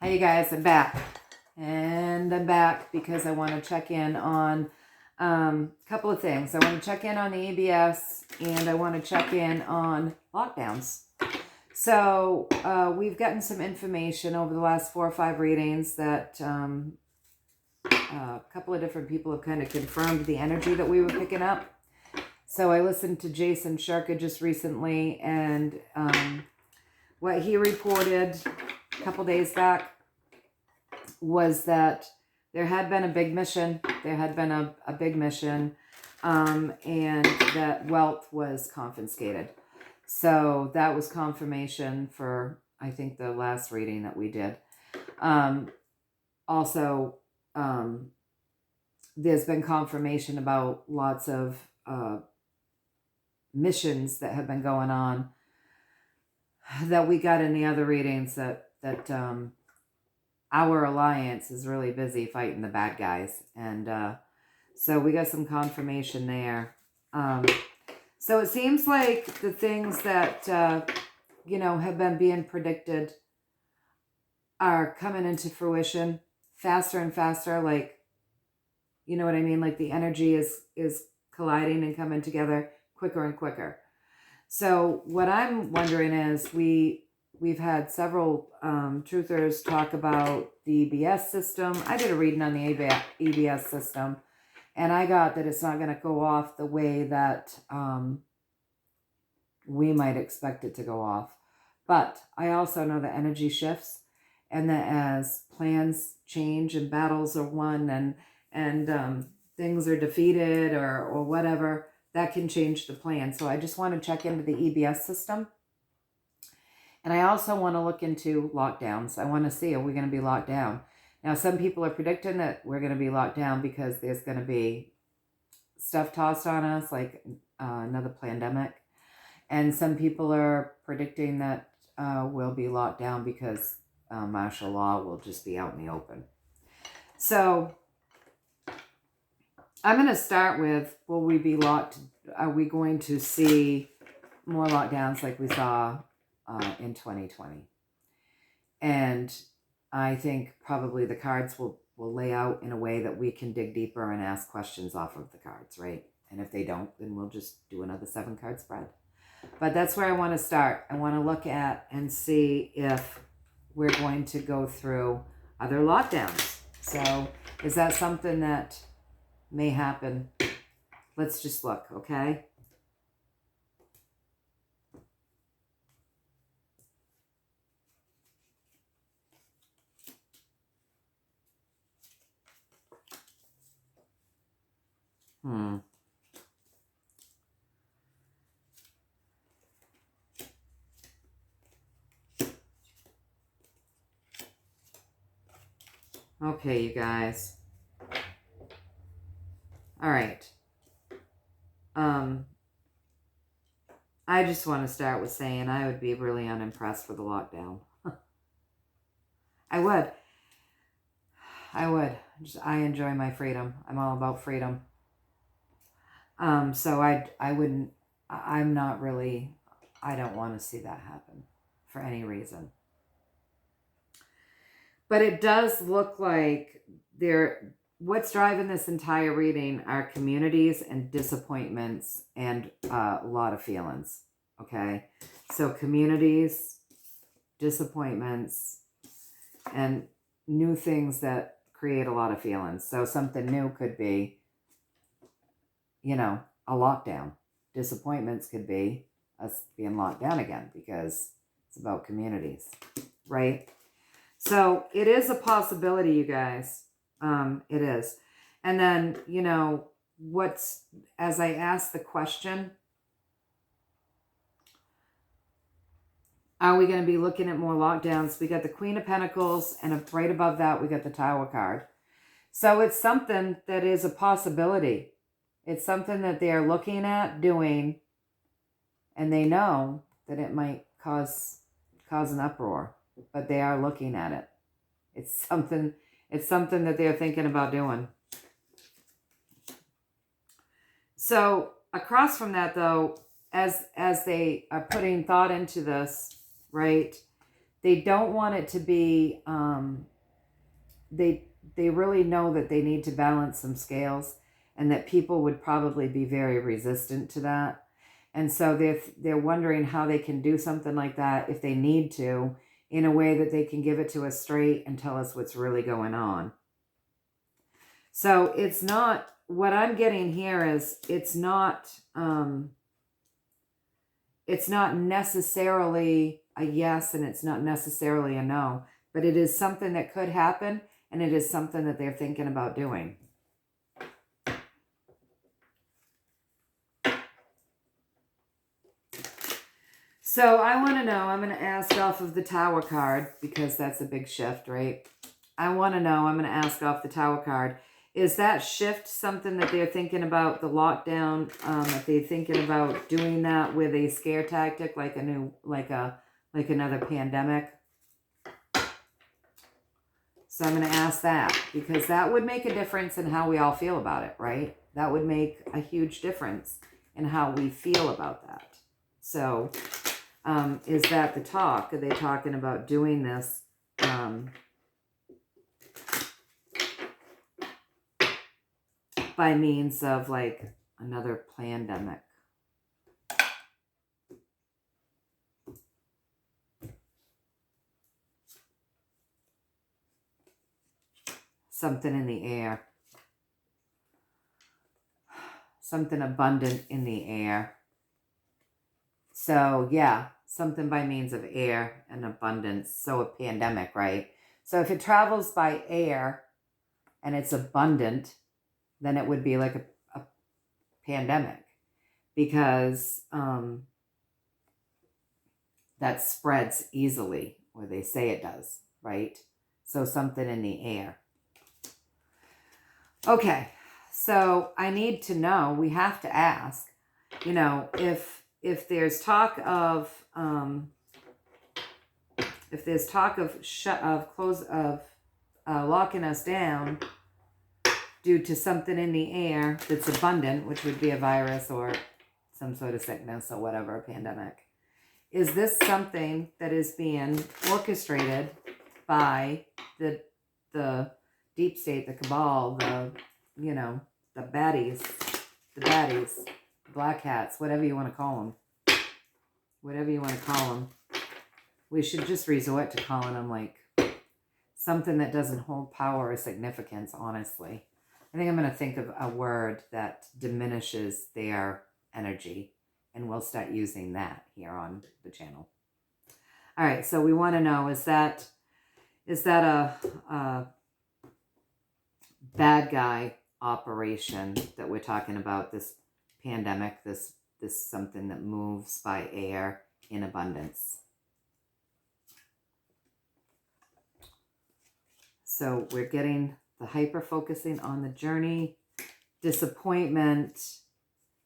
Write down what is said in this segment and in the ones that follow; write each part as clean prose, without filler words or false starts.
Hey you guys, I'm back. And I'm back because I want to check in on a couple of things. I want to check in on the EBS and I want to check in on lockdowns. So we've gotten some information over the last 4 or 5 readings that a couple of different people have kind of confirmed the energy that we were picking up. So I listened to Jason Sharka just recently, and what he reported a couple days back was that there had been a big mission. There had been a big mission, and that wealth was confiscated. So that was confirmation for, I think, the last reading that we did. Also, there's been confirmation about lots of missions that have been going on that we got in the other readings that our alliance is really busy fighting the bad guys. And so we got some confirmation there. So it seems like the things that, have been being predicted are coming into fruition faster and faster. Like, you know what I mean? Like the energy is colliding and coming together quicker and quicker. So what I'm wondering is we've had several truthers talk about the EBS system. I did a reading on the EBS system, and I got that it's not going to go off the way that we might expect it to go off. But I also know that energy shifts, and that as plans change and battles are won and things are defeated or whatever, that can change the plan. So I just want to check into the EBS system. And I also want to look into lockdowns. I want to see, are we going to be locked down? Now, some people are predicting that we're going to be locked down because there's going to be stuff tossed on us, like another pandemic. And some people are predicting that we'll be locked down because martial law will just be out in the open. So I'm going to start with, will we be locked? Are we going to see more lockdowns like we saw in 2020? And I think probably the cards will lay out in a way that we can dig deeper and ask questions off of the cards, right? And if they don't, then we'll just do another 7-card spread. But that's where I want to start. I want to look at and see if we're going to go through other lockdowns. So is that something that may happen? Let's just look, okay? Okay, you guys. All right. I just want to start with saying I would be really unimpressed with the lockdown. I would. I enjoy my freedom. I'm all about freedom. So I wouldn't, I'm not really, I don't want to see that happen for any reason. But it does look like what's driving this entire reading are communities and disappointments and a lot of feelings. Okay. So communities, disappointments, and new things that create a lot of feelings. So something new could be, a lockdown. Disappointments could be us being locked down again because it's about communities, right? So it is a possibility, you guys. It is. And then, as I ask the question, are we going to be looking at more lockdowns? We got the Queen of Pentacles, and right above that, we got the Tower card. So it's something that is a possibility. It's something that they are looking at doing, and they know that it might cause an uproar, but they are looking at it. It's something that they're thinking about doing. So across from that, though, as they are putting thought into this, right, they don't want it to be, they really know that they need to balance some scales, and that people would probably be very resistant to that. And so they're wondering how they can do something like that if they need to, in a way that they can give it to us straight and tell us what's really going on. So it's not, what I'm getting here is it's not necessarily a yes, and it's not necessarily a no, but it is something that could happen, and it is something that they're thinking about doing. So I want to know, I'm going to ask off of the Tower card, because that's a big shift, right? I want to know, I'm going to ask off the Tower card. Is that shift something that they're thinking about, the lockdown? If they're thinking about doing that with a scare tactic, like another pandemic? So I'm going to ask that, because that would make a difference in how we all feel about it, right? That would make a huge difference in how we feel about that. So is that the talk? Are they talking about doing this by means of like another pandemic? Something in the air. Something abundant in the air. So yeah, something by means of air and abundance. So a pandemic, right? So if it travels by air and it's abundant, then it would be like a pandemic, because that spreads easily, or they say it does, right? So something in the air. Okay, so I need to know, we have to ask, if there's talk of locking us down due to something in the air that's abundant, which would be a virus or some sort of sickness or whatever, a pandemic. Is this something that is being orchestrated by the deep state, the cabal, the baddies, the black hats, whatever you want to call them? We should just resort to calling them like something that doesn't hold power or significance, honestly. I think I'm going to think of a word that diminishes their energy, and we'll start using that here on the channel. All right, so we want to know, is that a bad guy operation that we're talking about, this pandemic, this something that moves by air in abundance? So we're getting the hyper focusing on the journey, disappointment,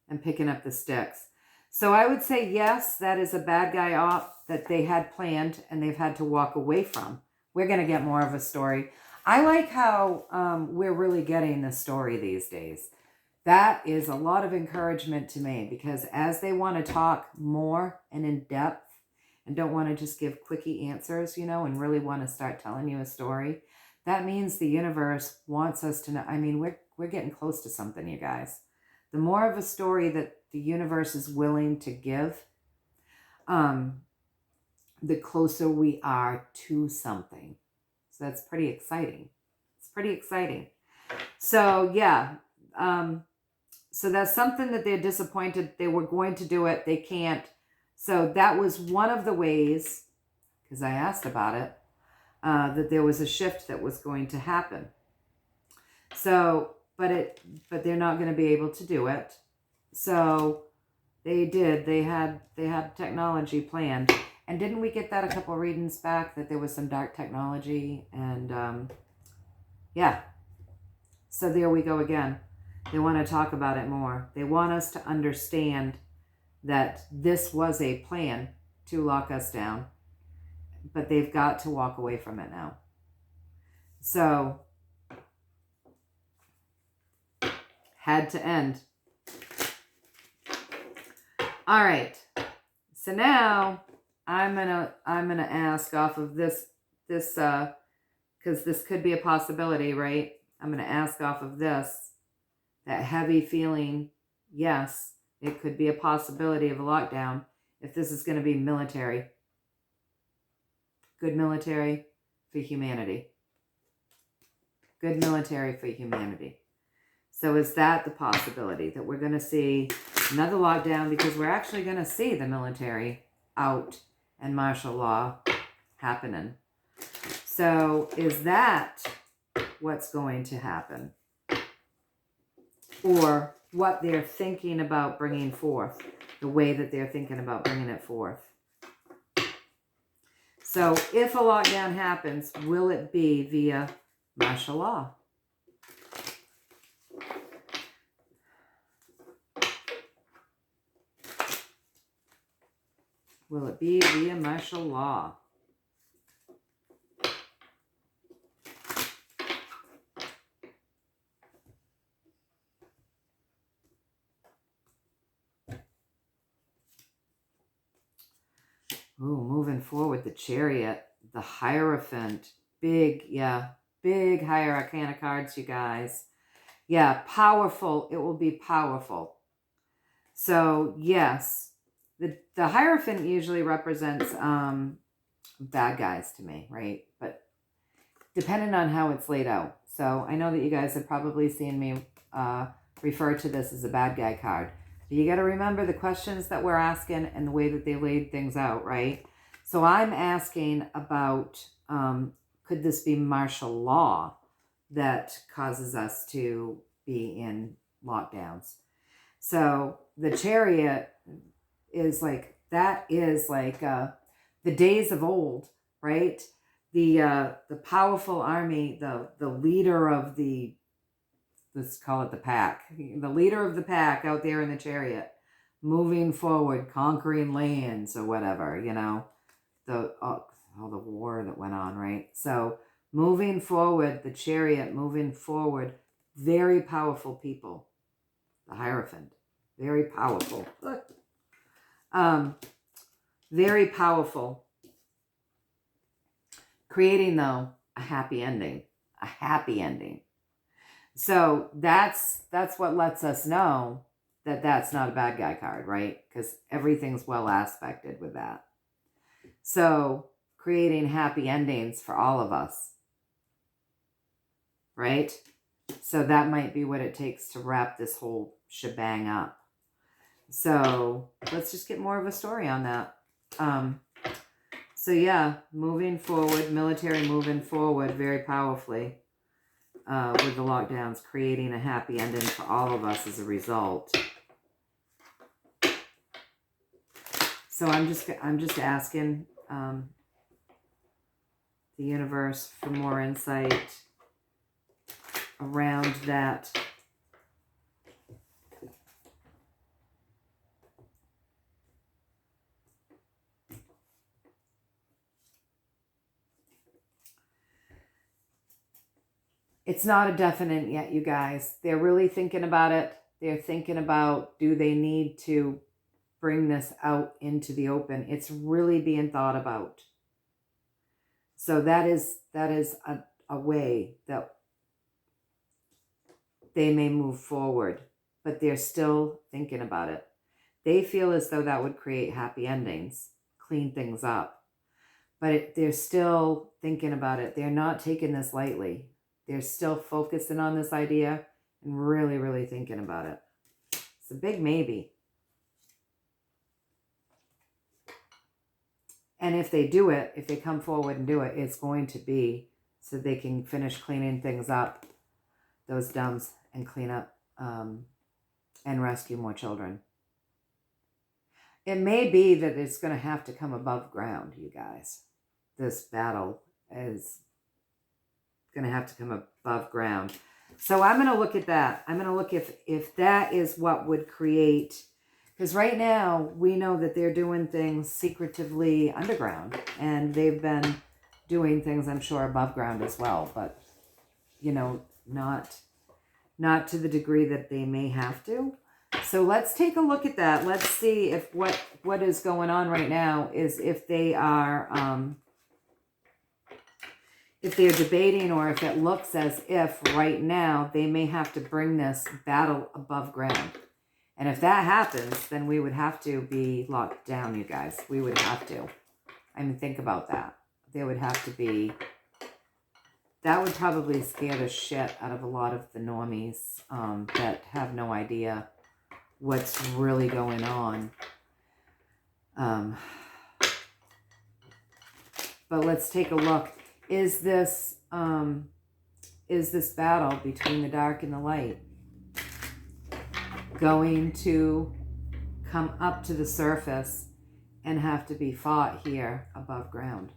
and picking up the sticks. So I would say yes, that is a bad guy op that they had planned and they've had to walk away from. We're going to get more of a story. I like how we're really getting the story these days. That is a lot of encouragement to me, because as they want to talk more and in depth and don't want to just give quickie answers, and really want to start telling you a story, that means the universe wants us to know. I mean, we're getting close to something, you guys. The more of a story that the universe is willing to give, the closer we are to something. So that's pretty exciting. It's pretty exciting. So yeah, so that's something that they're disappointed. They were going to do it. They can't. So that was one of the ways, because I asked about it, that there was a shift that was going to happen. So, but they're not going to be able to do it. So they did. They had technology planned. And didn't we get that a couple of readings back, that there was some dark technology? And yeah. So there we go again. They want to talk about it more. They want us to understand that this was a plan to lock us down, but they've got to walk away from it now. So, had to end. All right. So now I'm gonna ask off of this because this could be a possibility, right? I'm gonna ask off of this, that heavy feeling. Yes, it could be a possibility of a lockdown if this is going to be military. Good military for humanity. Good military for humanity. So is that the possibility that we're going to see another lockdown, because we're actually going to see the military out and martial law happening? So is that what's going to happen? Or what they're thinking about bringing forth, the way that they're thinking about bringing it forth. So if a lockdown happens, will it be via martial law? Will it be via martial law? Ooh, moving forward, the Chariot, the Hierophant, big higher arcana cards, you guys. Yeah, powerful. It will be powerful. So yes, the Hierophant usually represents bad guys to me, right? But depending on how it's laid out. So I know that you guys have probably seen me refer to this as a bad guy card. But you got to remember the questions that we're asking and the way that they laid things out, right? So I'm asking about, could this be martial law that causes us to be in lockdowns? So the Chariot is like, that is like the days of old, right? The powerful army, the leader of the, let's call it the pack, the leader of the pack out there in the Chariot, moving forward, conquering lands or whatever, you know, all the war that went on, right? So moving forward, the Chariot moving forward, very powerful people. The Hierophant, very powerful. Very powerful. Creating, though, a happy ending. A happy ending. So that's what lets us know that that's not a bad guy card, right? Because everything's well aspected with that. So creating happy endings for all of us, right? So that might be what it takes to wrap this whole shebang up. So let's just get more of a story on that. So yeah, moving forward, military moving forward very powerfully. With the lockdowns, creating a happy ending for all of us as a result. So I'm just asking the universe for more insight around that. It's not a definite yet, you guys. They're really thinking about it. They're thinking about, do they need to bring this out into the open? It's really being thought about. So that is a way that they may move forward, but they're still thinking about it. They feel as though that would create happy endings, clean things up, but they're still thinking about it. They're not taking this lightly. They're still focusing on this idea and really, really thinking about it. It's a big maybe. And if they do it, if they come forward and do it, it's going to be so they can finish cleaning things up, those dumps, and clean up and rescue more children. It may be that it's going to have to come above ground, you guys. This battle is going to have to come above ground. So I'm going to look at that. I'm going to look if that is what would create, because right now we know that they're doing things secretively underground, and they've been doing things, I'm sure, above ground as well, but you know, not to the degree that they may have to. So let's take a look at that. Let's see if what is going on right now is if they are, if they're debating, or if it looks as if right now they may have to bring this battle above ground. And if that happens, then we would have to be locked down, you guys. We would have to. I mean, think about that. There would have to be, that would probably scare the shit out of a lot of the normies that have no idea what's really going on. But let's take a look. Is this battle between the dark and the light going to come up to the surface and have to be fought here above ground?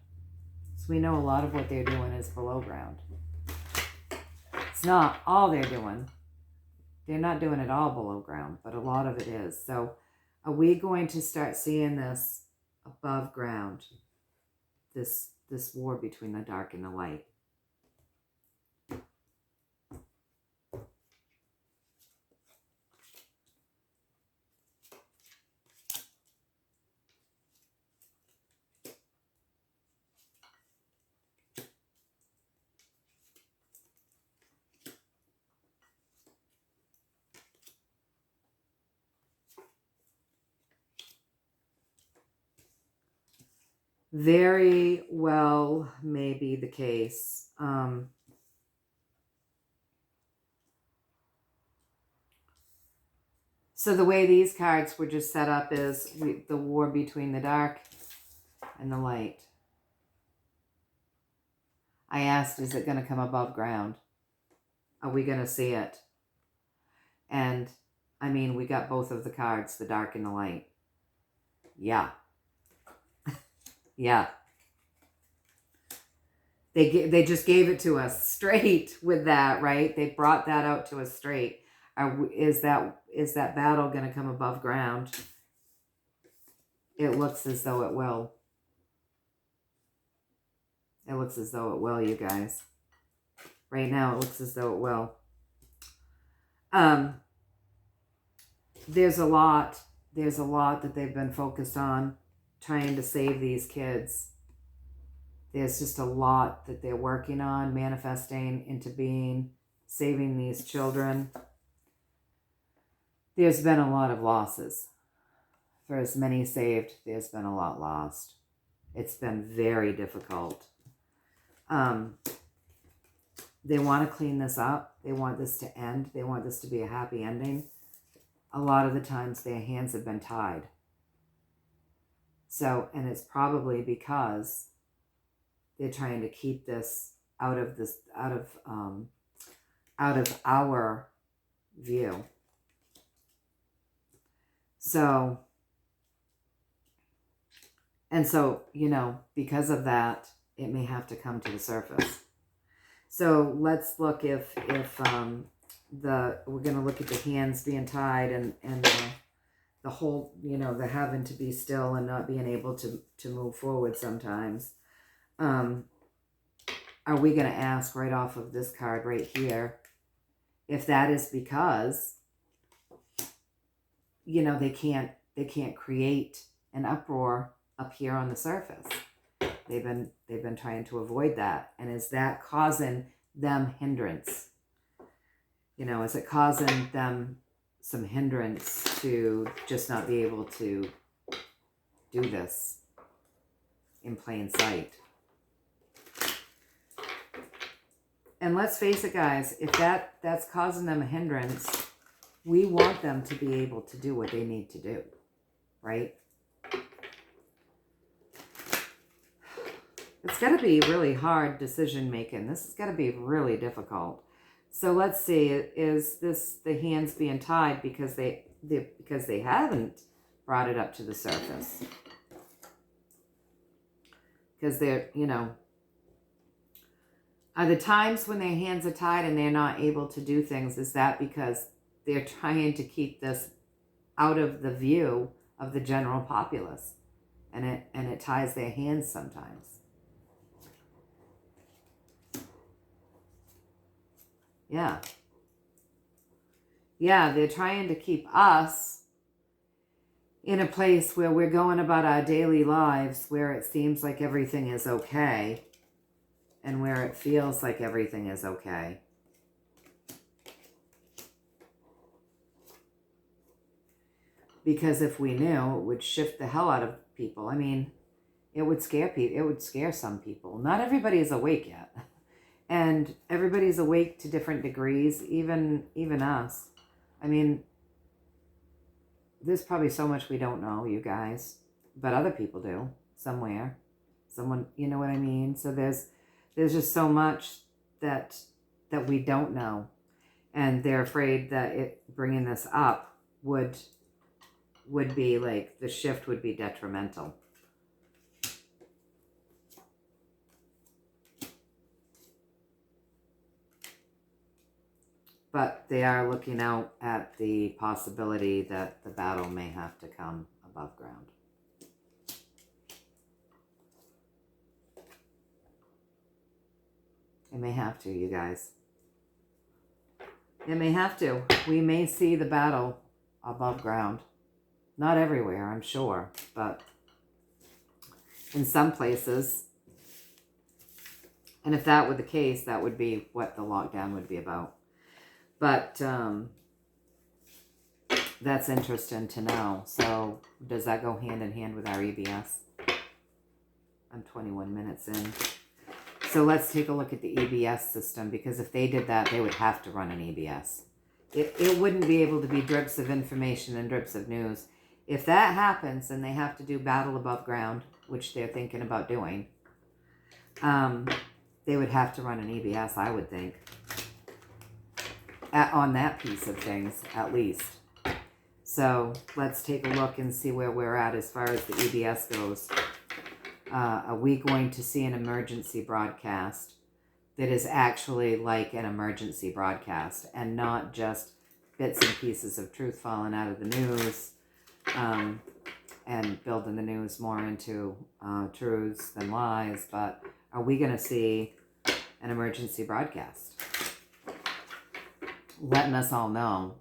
So we know a lot of what they're doing is below ground. It's not all they're doing. They're not doing it all below ground, but a lot of it is. So are we going to start seeing this above ground? This war between the dark and the light? Very well may be the case. So the way these cards were just set up is the war between the dark and the light. I asked, is it going to come above ground? Are we going to see it? And I mean, we got both of the cards, the dark and the light. Yeah. Yeah. They just gave it to us straight with that, right? They brought that out to us straight. Is that battle going to come above ground? It looks as though it will. It looks as though it will, you guys. Right now, it looks as though it will. There's a lot that they've been focused on, trying to save these kids. There's just a lot that they're working on, manifesting into being, saving these children. There's been a lot of losses. For as many saved, there's been a lot lost. It's been very difficult. They want to clean this up. They want this to end. They want this to be a happy ending. A lot of the times their hands have been tied. So, and it's probably because they're trying to keep this out of our view. So, and so, you know, because of that, it may have to come to the surface. So let's look if we're going to look at the hands being tied and the whole, you know, the having to be still and not being able to move forward sometimes. Are we going to ask right off of this card right here if that is because, you know, they can't create an uproar up here on the surface? They've been trying to avoid that. And is that causing them hindrance? You know, is it causing them some hindrance to just not be able to do this in plain sight? And let's face it, guys, if that's causing them a hindrance, we want them to be able to do what they need to do, right? It's got to be really hard decision making. This has got to be really difficult. So let's see, is this the hands being tied because they haven't brought it up to the surface? Because they're, you know, are the times when their hands are tied and they're not able to do things, is that because they're trying to keep this out of the view of the general populace, and it ties their hands sometimes? Yeah. yeah, they're trying to keep us in a place where we're going about our daily lives, where it seems like everything is okay and where it feels like everything is okay. Because if we knew, it would shift the hell out of people. I mean, it would scare people. It would scare some people. Not everybody is awake yet. And everybody's awake to different degrees, even us. I mean, there's probably so much we don't know, you guys, but other people do somewhere. Someone, you know what I mean? So there's just so much that we don't know, and they're afraid that bringing this up would be like, the shift would be detrimental. But they are looking out at the possibility that the battle may have to come above ground. It may have to, you guys. It may have to. We may see the battle above ground. Not everywhere, I'm sure, but in some places. And if that were the case, that would be what the lockdown would be about. But that's interesting to know. So does that go hand in hand with our EBS? I'm 21 minutes in. So let's take a look at the EBS system, because if they did that, they would have to run an EBS. It wouldn't be able to be drips of information and drips of news. If that happens and they have to do battle above ground, which they're thinking about doing, they would have to run an EBS, I would think, on that piece of things, at least. So let's take a look and see where we're at as far as the EBS goes. Are we going to see an emergency broadcast that is actually like an emergency broadcast and not just bits and pieces of truth falling out of the news, and building the news more into truths than lies? But are we going to see an emergency broadcast letting us all know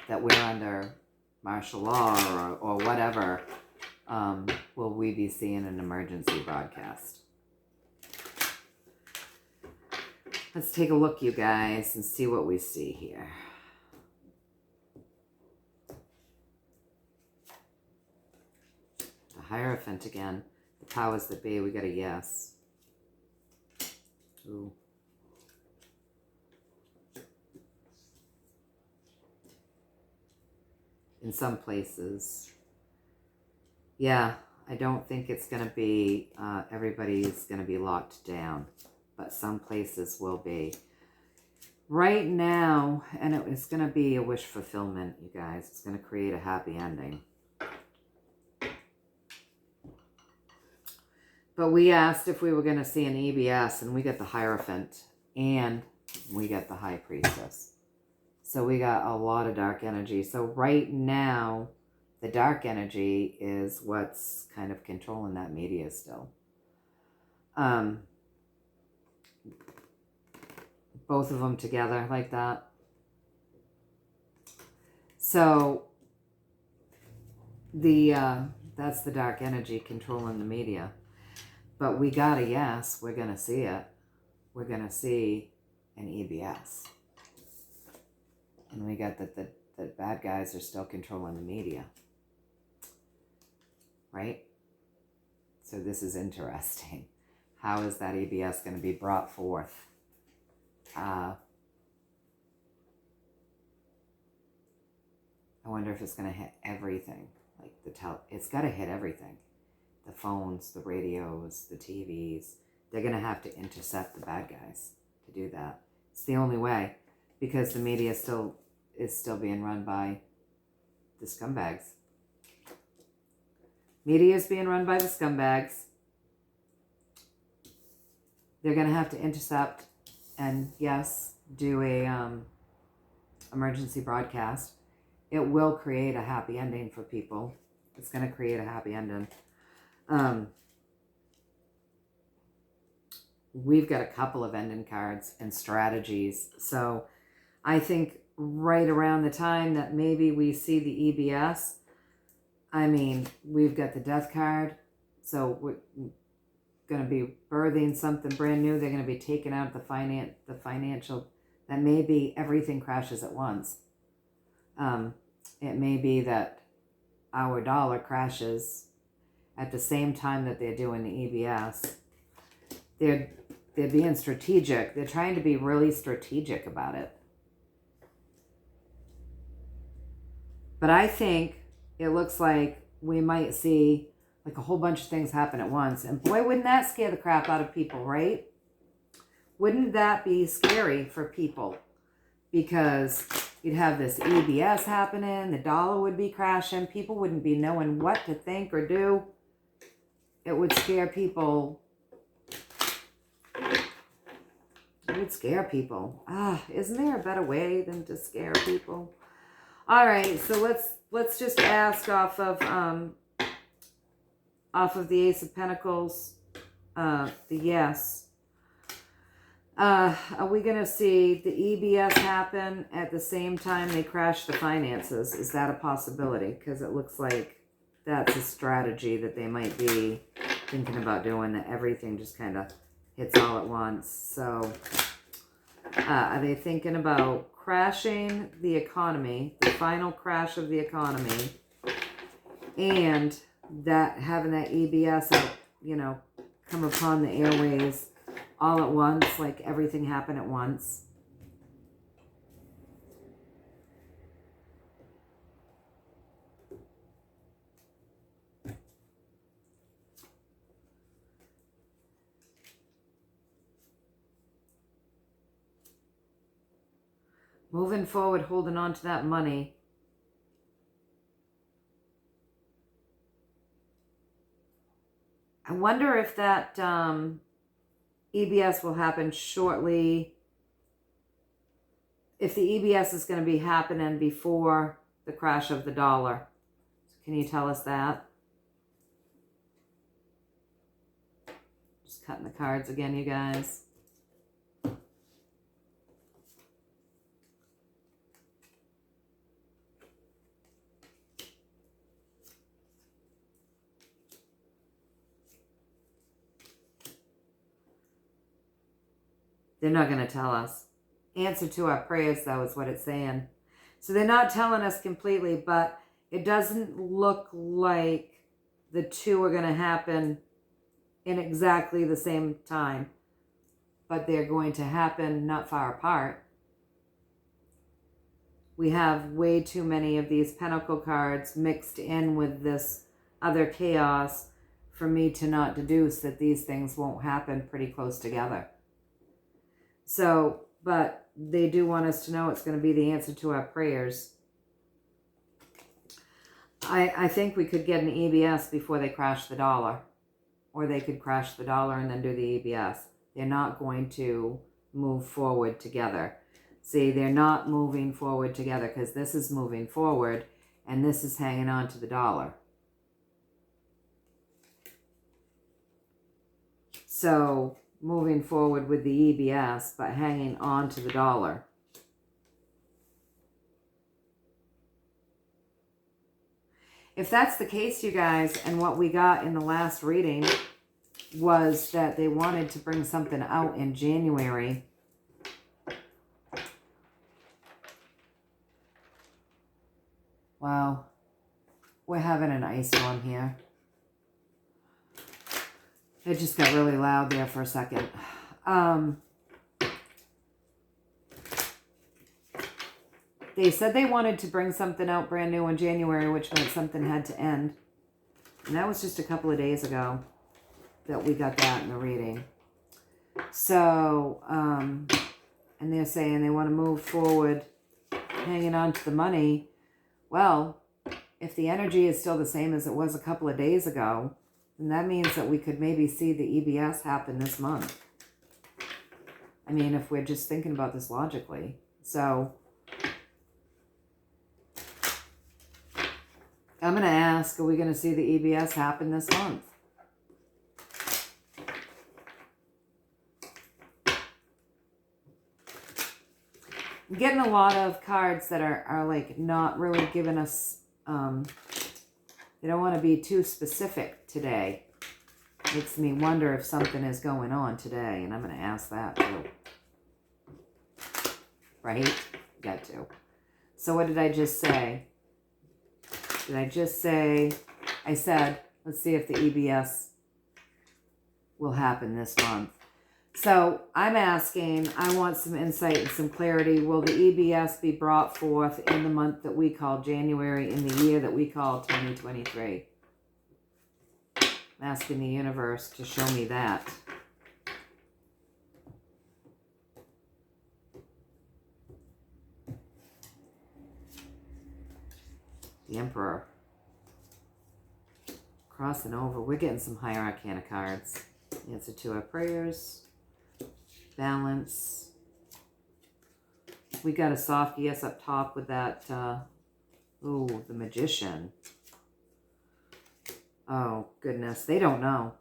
that we're under martial law or whatever? Will we be seeing an emergency broadcast? Let's take a look, you guys, and see what we see here. The Hierophant again. The powers that be. We got a yes. Ooh. In some places. Yeah, I don't think it's going to be, everybody's going to be locked down, but some places will be. Right now, and it's going to be a wish fulfillment, you guys. It's going to create a happy ending. But we asked if we were going to see an EBS, and we got the Hierophant, and we got the High Priestess. So we got a lot of dark energy. So right now, the dark energy is what's kind of controlling that media still. Both of them together like that. So that's the dark energy controlling the media. But we got a yes. We're going to see it. We're going to see an EBS. And we got that the bad guys are still controlling the media. Right? So this is interesting. How is that EBS going to be brought forth? I wonder if it's going to hit everything. Like it's got to hit everything. The phones, the radios, the TVs. They're going to have to intercept the bad guys to do that. It's the only way, because the media is still being run by the scumbags. Media is being run by the scumbags. They're going to have to intercept and, yes, do a emergency broadcast. It will create a happy ending for people. It's going to create a happy ending. We've got a couple of ending cards and strategies. So I think right around the time that maybe we see the EBS. I mean, we've got the death card, so we're going to be birthing something brand new. They're going to be taking out the financial, that maybe everything crashes at once. It may be that our dollar crashes at the same time that they're doing the EBS. They're being strategic. They're trying to be really strategic about it. But I think it looks like we might see like a whole bunch of things happen at once. And boy, wouldn't that scare the crap out of people, right? Wouldn't that be scary for people? Because you'd have this EBS happening, the dollar would be crashing, people wouldn't be knowing what to think or do. It would scare people. It would scare people. Isn't there a better way than to scare people? All right, so let's just ask off of the Ace of Pentacles, the yes. Are we going to see the EBS happen at the same time they crash the finances? Is that a possibility? Because it looks like that's a strategy that they might be thinking about doing, that everything just kind of hits all at once. So are they thinking about crashing the economy, the final crash of the economy, and that having that EBS, come upon the airways all at once, like everything happened at once? Moving forward, holding on to that money. I wonder if that EBS will happen shortly. If the EBS is going to be happening before the crash of the dollar. Can you tell us that? Just cutting the cards again, you guys. They're not going to tell us. Answer to our prayers, though, is what it's saying. So they're not telling us completely, but it doesn't look like the two are going to happen in exactly the same time. But they're going to happen not far apart. We have way too many of these Pentacle cards mixed in with this other chaos for me to not deduce that these things won't happen pretty close together. So, but they do want us to know it's going to be the answer to our prayers. I think we could get an EBS before they crash the dollar. Or they could crash the dollar and then do the EBS. They're not going to move forward together. See, they're not moving forward together because this is moving forward and this is hanging on to the dollar. So, moving forward with the EBS, but hanging on to the dollar. If that's the case, you guys, and what we got in the last reading was that they wanted to bring something out in January. Wow. We're having an ice storm here. It just got really loud there for a second. They said they wanted to bring something out brand new in January, which meant something had to end. And that was just a couple of days ago that we got that in the reading. So, and they're saying they want to move forward, hanging on to the money. Well, if the energy is still the same as it was a couple of days ago, then that means that we could maybe see the EBS happen this month. I mean, if we're just thinking about this logically. So, I'm going to ask, are we going to see the EBS happen this month? I'm getting a lot of cards that are like not really giving us, they don't want to be too specific today. Makes me wonder if something is going on today, and I'm going to ask that too. Right? Got to. So what did I just say? Did I just say, I said, let's see if the EBS will happen this month. So I'm asking, I want some insight and some clarity. Will the EBS be brought forth in the month that we call January, in the year that we call 2023? I'm asking the universe to show me that. The Emperor. Crossing over. We're getting some higher arcana cards. Answer to our prayers. Balance. We got a soft yes up top with that, the Magician. Oh, goodness. They don't know.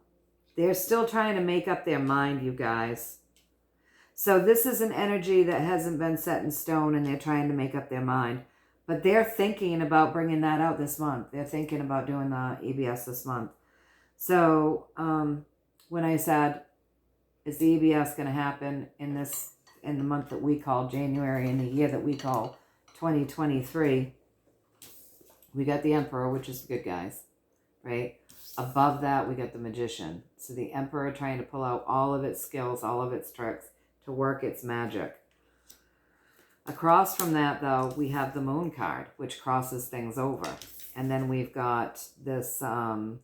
They're still trying to make up their mind, you guys. So this is an energy that hasn't been set in stone, and they're trying to make up their mind. But they're thinking about bringing that out this month. They're thinking about doing the EBS this month. So when I said, is the EBS going to happen in the month that we call January, in the year that we call 2023, we got the Emperor, which is the good guys, right? Above that, we got the Magician. So the Emperor trying to pull out all of its skills, all of its tricks to work its magic. Across from that, though, we have the Moon card, which crosses things over. And then we've got this, the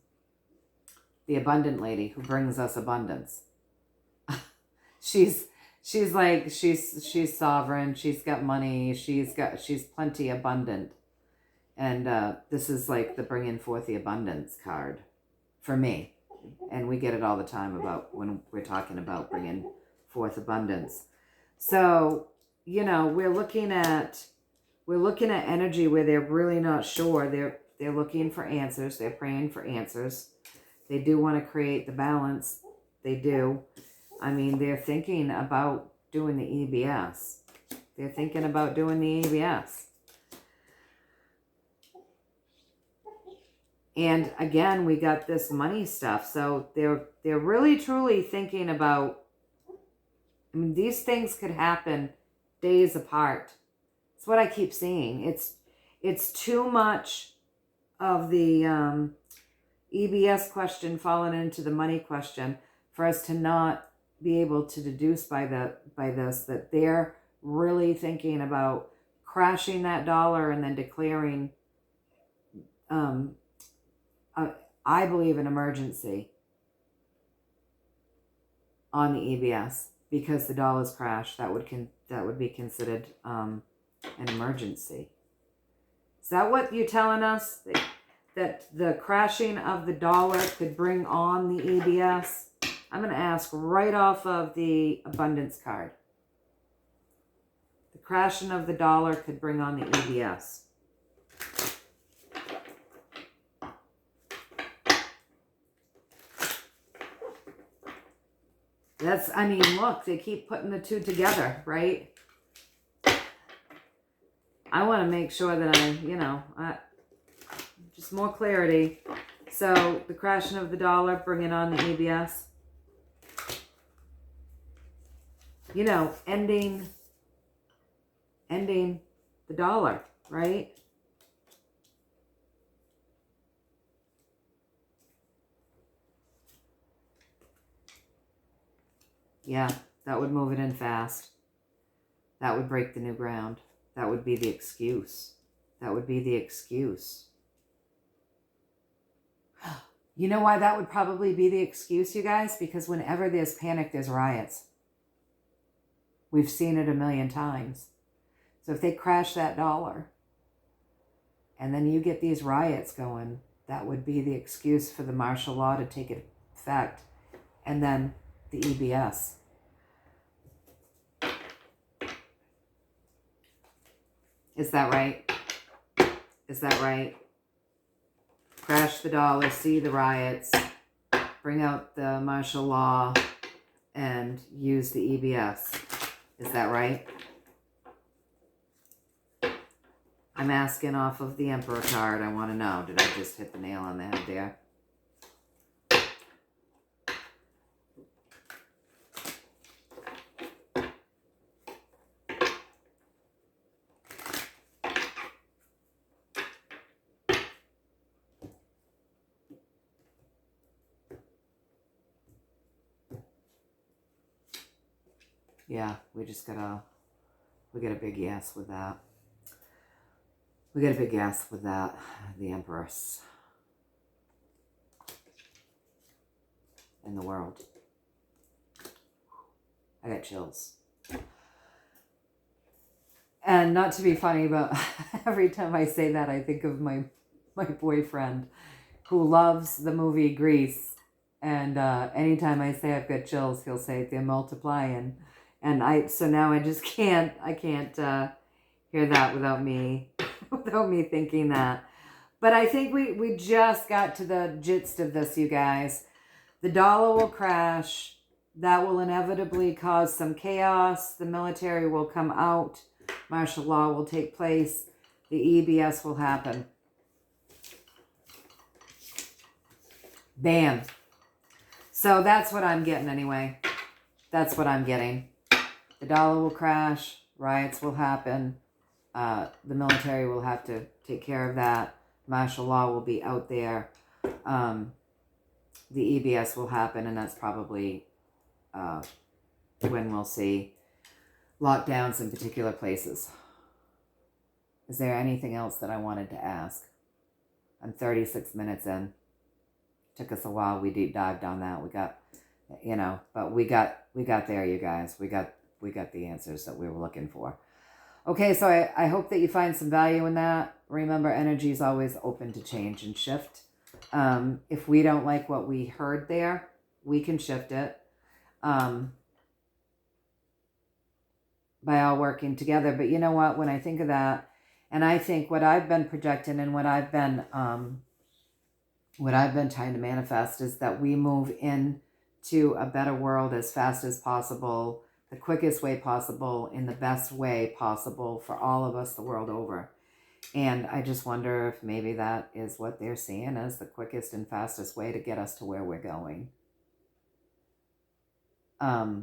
Abundant Lady, who brings us abundance. She's sovereign. She's got money. She's plenty abundant. And this is like the bringing forth the abundance card for me. And we get it all the time about when we're talking about bringing forth abundance. So, you know, we're looking at energy where they're really not sure. They're looking for answers. They're praying for answers. They do want to create the balance. They do. I mean, they're thinking about doing the EBS. They're thinking about doing the EBS. And again, we got this money stuff. So they're really truly thinking about, I mean, these things could happen days apart. It's what I keep seeing. It's too much of the EBS question falling into the money question for us to not be able to deduce by this that they're really thinking about crashing that dollar and then declaring, I believe, an emergency on the EBS because the dollar's crashed. That would be considered an emergency. Is that what you're telling us? That the crashing of the dollar could bring on the EBS? I'm going to ask right off of the abundance card. The crashing of the dollar could bring on the EBS. I mean, look, they keep putting the two together, right? I want to make sure that just more clarity. So the crashing of the dollar, bringing on the EBS. You know, ending the dollar, right? Yeah, that would move it in fast. That would break the new ground. That would be the excuse. That would be the excuse. You know why that would probably be the excuse, you guys? Because whenever there's panic, there's riots. We've seen it a million times. So if they crash that dollar and then you get these riots going, that would be the excuse for the martial law to take effect. And then the EBS. Is that right? Is that right? Crash the dollar, see the riots, bring out the martial law, and use the EBS. Is that right? I'm asking off of the Emperor card. I want to know, did I just hit the nail on the head there? Yeah, we get a big yes with that. We get a big yes with that, the Empress in the world. I got chills. And not to be funny, but every time I say that, I think of my boyfriend who loves the movie Grease. And anytime I say I've got chills, he'll say they're multiplying. And so now I just can't hear that without me thinking that. But I think we just got to the gist of this, you guys. The dollar will crash. That will inevitably cause some chaos. The military will come out. Martial law will take place. The EBS will happen. Bam. So that's what I'm getting anyway. That's what I'm getting. The dollar will crash. Riots will happen. The military will have to take care of that. Martial law will be out there. The EBS will happen, and that's probably when we'll see lockdowns in particular places. Is there anything else that I wanted to ask? I'm 36 minutes in. Took us a while. We deep dived on that. We got, but we got there, you guys. We got the answers that we were looking for. Okay, so I hope that you find some value in that. Remember, energy is always open to change and shift. If we don't like what we heard there, we can shift it by all working together. But you know what? When I think of that, and I think what I've been projecting and what I've been trying to manifest is that we move into a better world as fast as possible, the quickest way possible, in the best way possible for all of us the world over. And I just wonder if maybe that is what they're seeing as the quickest and fastest way to get us to where we're going. So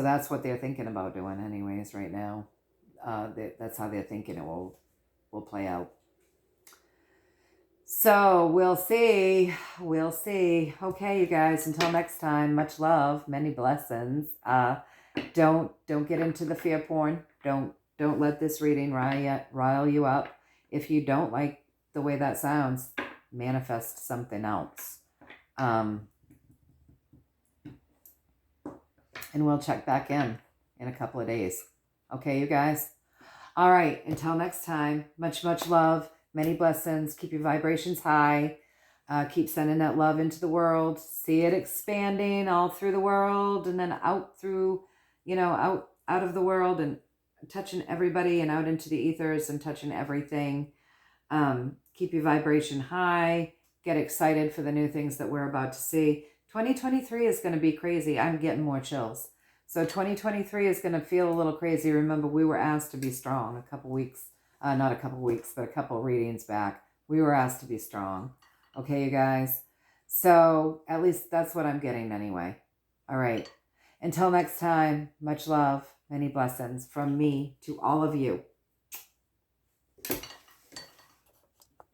that's what they're thinking about doing anyways right now. That's how they're thinking it will play out. So we'll see. Okay, you guys, until next time, much love, many blessings. Don't get into the fear porn. Don't let this reading rile you up. If you don't like the way that sounds, manifest something else. And we'll check back in a couple of days. Okay, you guys? All right, until next time, much love, many blessings. Keep your vibrations high. Keep sending that love into the world. See it expanding all through the world and then out through, out of the world and touching everybody and out into the ethers and touching everything. Keep your vibration high. Get excited for the new things that we're about to see. 2023 is going to be crazy. I'm getting more chills. So 2023 is going to feel a little crazy. Remember, we were asked to be strong a couple readings back. We were asked to be strong. Okay, you guys? So at least that's what I'm getting anyway. All right. Until next time, much love, many blessings from me to all of you.